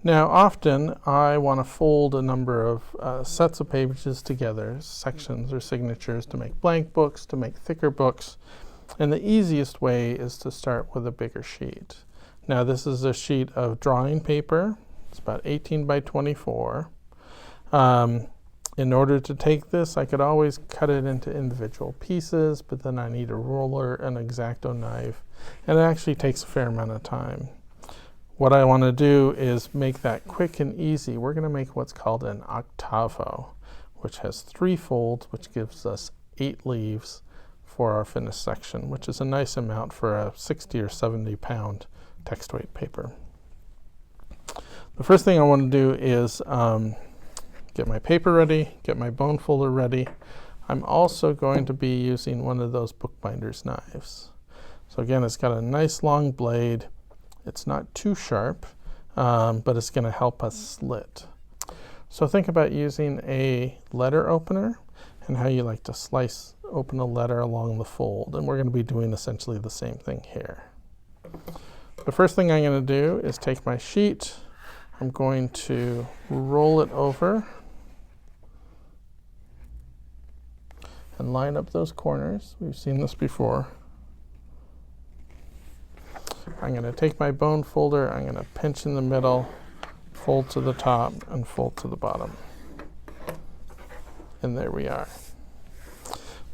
Now, often I want to fold a number of sets of pages together, sections or signatures, to make blank books, to make thicker books. And the easiest way is to start with a bigger sheet. Now, this is a sheet of drawing paper. It's about 18 by 24. In order to take this, I could always cut it into individual pieces, but then I need a ruler, an X-Acto knife, and it actually takes a fair amount of time. What I want to do is make that quick and easy. We're going to make what's called an octavo, which has 3 folds, which gives us 8 leaves for our finished section, which is a nice amount for a 60 or 70 pound text weight paper. The first thing I want to do is get my paper ready, get my bone folder ready. I'm also going to be using one of those Bookbinders knives. So again, it's got a nice long blade. It's not too sharp, but it's going to help us slit. So think about using a letter opener and how you like to slice open a letter along the fold. And we're going to be doing essentially the same thing here. The first thing I'm going to do is take my sheet. I'm going to roll it over and line up those corners. We've seen this before. I'm going to take my bone folder, I'm going to pinch in the middle, fold to the top, and fold to the bottom. And there we are.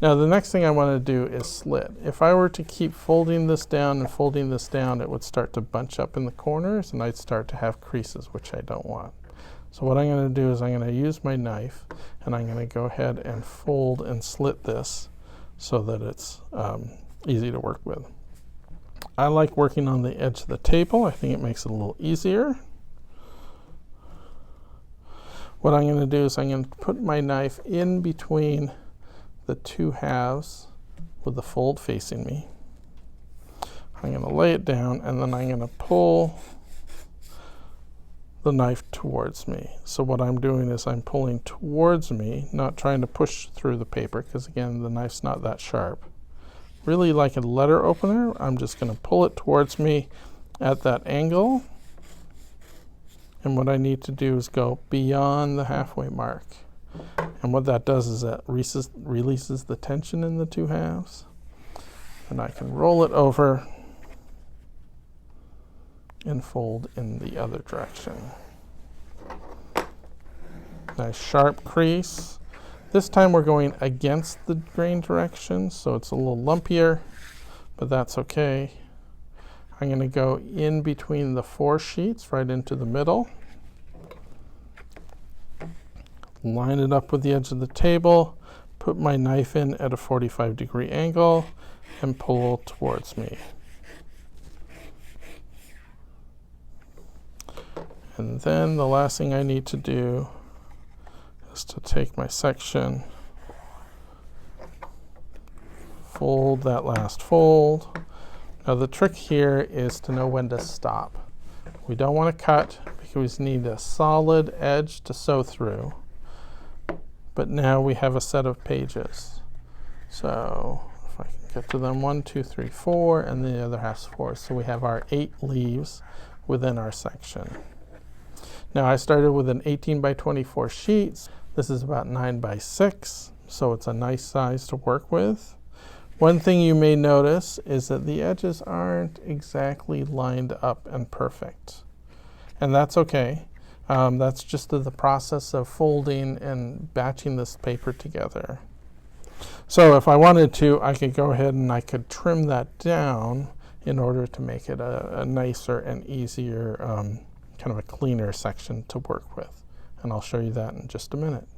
Now the next thing I want to do is slit. If I were to keep folding this down and folding this down, it would start to bunch up in the corners and I'd start to have creases, which I don't want. So what I'm going to do is I'm going to use my knife and I'm going to go ahead and fold and slit this so that it's easy to work with. I like working on the edge of the table. I think it makes it a little easier. What I'm going to do is I'm going to put my knife in between the 2 halves with the fold facing me. I'm going to lay it down and then I'm going to pull the knife towards me. So what I'm doing is I'm pulling towards me, not trying to push through the paper, because again, the knife's not that sharp. Really like a letter opener, I'm just going to pull it towards me at that angle. And what I need to do is go beyond the halfway mark. And what that does is that releases the tension in the 2 halves. And I can roll it over and fold in the other direction. Nice sharp crease. This time we're going against the grain direction, so it's a little lumpier, but that's okay. I'm going to go in between the 4 sheets right into the middle. Line it up with the edge of the table, put my knife in at a 45-degree angle, and pull towards me. And then the last thing I need to do is to take my section, fold that last fold. Now the trick here is to know when to stop. We don't want to cut because we need a solid edge to sew through. But now we have a set of pages. So if I can get to them, 1, 2, 3, 4, and the other half's 4. So we have our 8 leaves within our section. Now I started with an 18 by 24 sheet. This is about 9 by 6, so it's a nice size to work with. One thing you may notice is that the edges aren't exactly lined up and perfect. And that's okay. That's just the process of folding and batching this paper together. So if I wanted to, I could go ahead and I could trim that down in order to make it a nicer and easier, kind of a cleaner section to work with. And I'll show you that in just a minute.